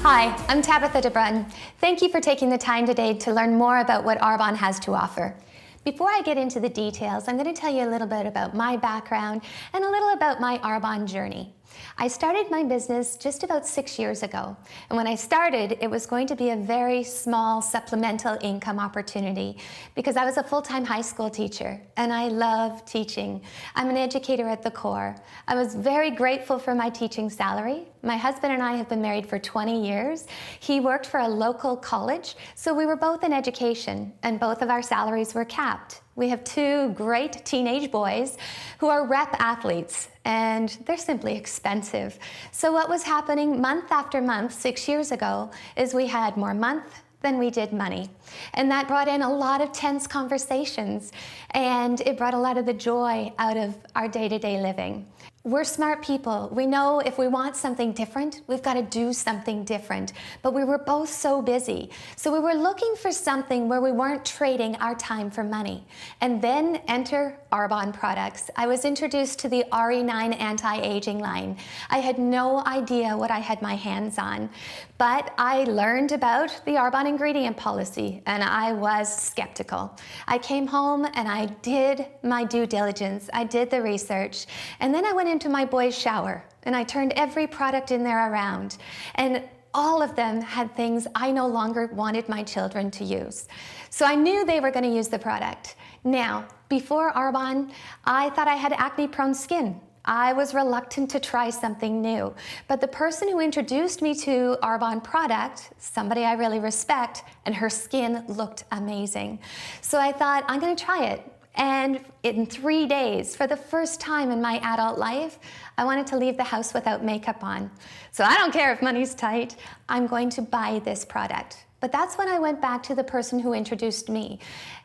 Hi, I'm Tabatha DeBruyn. Thank you for taking the time today to learn more about what Arbonne has to offer. Before I get into the details, I'm going to tell you a little bit about my background and a little about my Arbonne journey. I started my business just about 6 years ago, and when I started, it was going to be a very small supplemental income opportunity because I was a full-time high school teacher, and I love teaching. I'm an educator at the core. I was very grateful for my teaching salary. My husband and I have been married for 20 years. He worked for a local college, so we were both in education, and both of our salaries were capped. We have two great teenage boys who are rep athletes, and they're simply expensive. So what was happening month after month 6 years ago is we had more month than we did money. And that brought in a lot of tense conversations, and it brought a lot of the joy out of our day-to-day living. We're smart people. We know if we want something different, we've got to do something different. But we were both so busy. So we were looking for something where we weren't trading our time for money. And then enter Arbonne products. I was introduced to the RE9 anti-aging line. I had no idea what I had my hands on. But I learned about the Arbonne ingredient policy, and I was skeptical. I came home and I did my due diligence. I did the research. And then I went into my boys' shower and I turned every product in there around, and all of them had things I no longer wanted my children to use. So I knew they were going to use the product. Now, before Arbonne, I thought I had acne-prone skin. I was reluctant to try something new, but the person who introduced me to Arbonne product, somebody I really respect, and her skin looked amazing. So I thought, I'm going to try it. And in 3 days, for the first time in my adult life, I wanted to leave the house without makeup on. So I don't care if money's tight, I'm going to buy this product. But that's when I went back to the person who introduced me.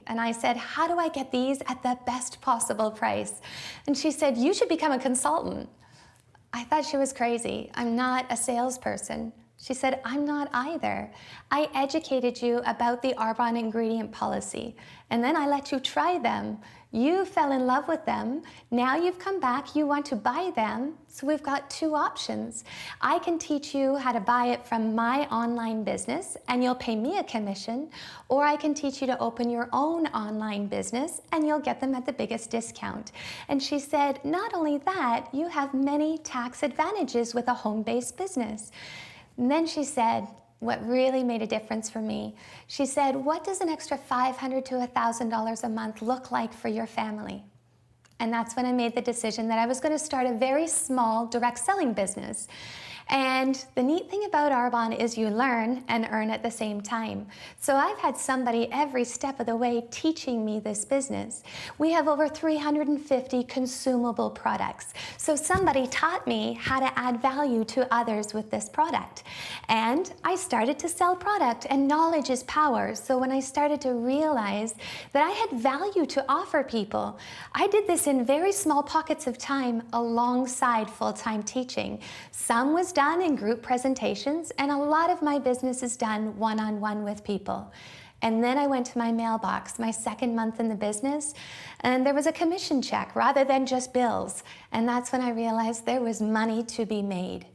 And I said, how do I get these at the best possible price? And she said, you should become a consultant. I thought she was crazy. I'm not a salesperson. She said, I'm not either. I educated you about the Arbonne ingredient policy, and then I let you try them. You fell in love with them. Now you've come back, you want to buy them, so we've got two options. I can teach you how to buy it from my online business, and you'll pay me a commission, or I can teach you to open your own online business, and you'll get them at the biggest discount. And she said, not only that, you have many tax advantages with a home-based business. And then she said, what really made a difference for me, she said, what does an extra $500 to $1,000 a month look like for your family? And that's when I made the decision that I was going to start a very small direct selling business. And the neat thing about Arbonne is you learn and earn at the same time. So I've had somebody every step of the way teaching me this business. We have over 350 consumable products. So somebody taught me how to add value to others with this product. And I started to sell product, and knowledge is power. So when I started to realize that I had value to offer people, I did this in very small pockets of time alongside full-time teaching. Some was done in group presentations, and a lot of my business is done one-on-one with people. And then I went to my mailbox, my second month in the business, and there was a commission check rather than just bills. And that's when I realized there was money to be made.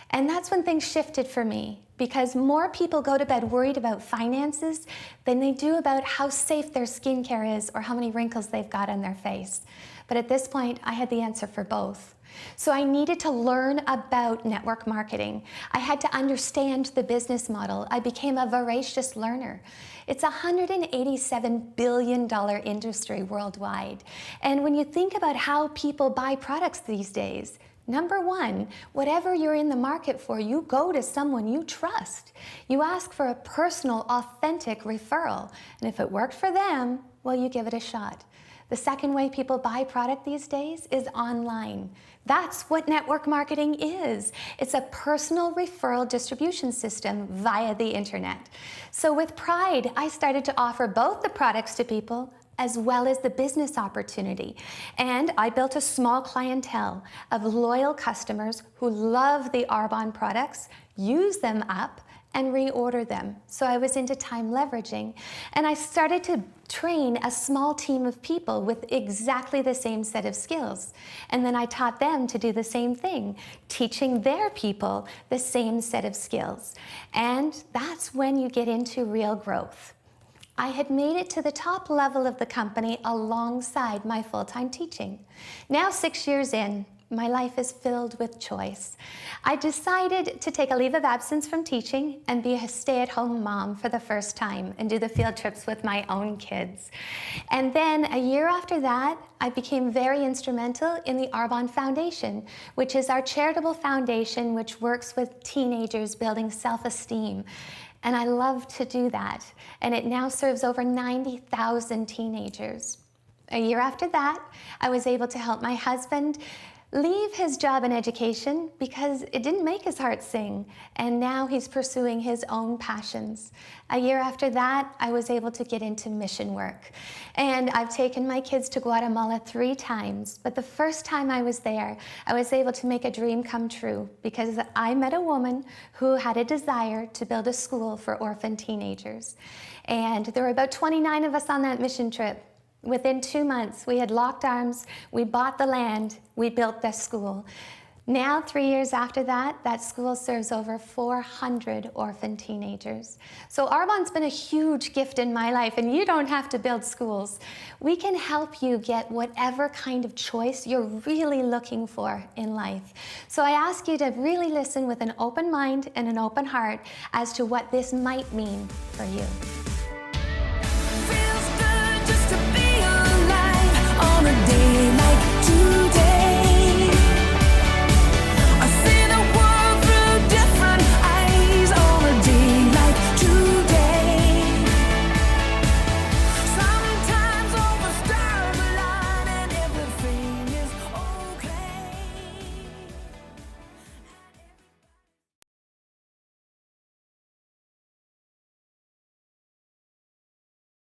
And that's when things shifted for me, because more people go to bed worried about finances than they do about how safe their skincare is or how many wrinkles they've got on their face. But at this point, I had the answer for both. So I needed to learn about network marketing. I had to understand the business model. I became a voracious learner. It's a $187 billion industry worldwide. And when you think about how people buy products these days, number one, whatever you're in the market for, you go to someone you trust. You ask for a personal, authentic referral. And if it worked for them, well, you give it a shot. The second way people buy product these days is online. That's what network marketing is. It's a personal referral distribution system via the internet. So with pride, I started to offer both the products to people as well as the business opportunity. And I built a small clientele of loyal customers who love the Arbonne products, use them up, and reorder them. So I was into time leveraging. And I started to train a small team of people with exactly the same set of skills. And then I taught them to do the same thing, teaching their people the same set of skills. And that's when you get into real growth. I had made it to the top level of the company alongside my full-time teaching. Now, 6 years in, my life is filled with choice. I decided to take a leave of absence from teaching and be a stay-at-home mom for the first time and do the field trips with my own kids. And then a year after that, I became very instrumental in the Arbonne Foundation, which is our charitable foundation which works with teenagers building self-esteem. And I love to do that. And it now serves over 90,000 teenagers. A year after that, I was able to help my husband leave his job in education because it didn't make his heart sing, and now he's pursuing his own passions. A year after that, I was able to get into mission work, and I've taken my kids to Guatemala 3 times, but the first time I was there, I was able to make a dream come true because I met a woman who had a desire to build a school for orphan teenagers, and there were about 29 of us on that mission trip. Within 2 months, we had locked arms, we bought the land, we built this school. Now, 3 years after that, that school serves over 400 orphan teenagers. So Arbonne's been a huge gift in my life, and you don't have to build schools. We can help you get whatever kind of choice you're really looking for in life. So I ask you to really listen with an open mind and an open heart as to what this might mean for you.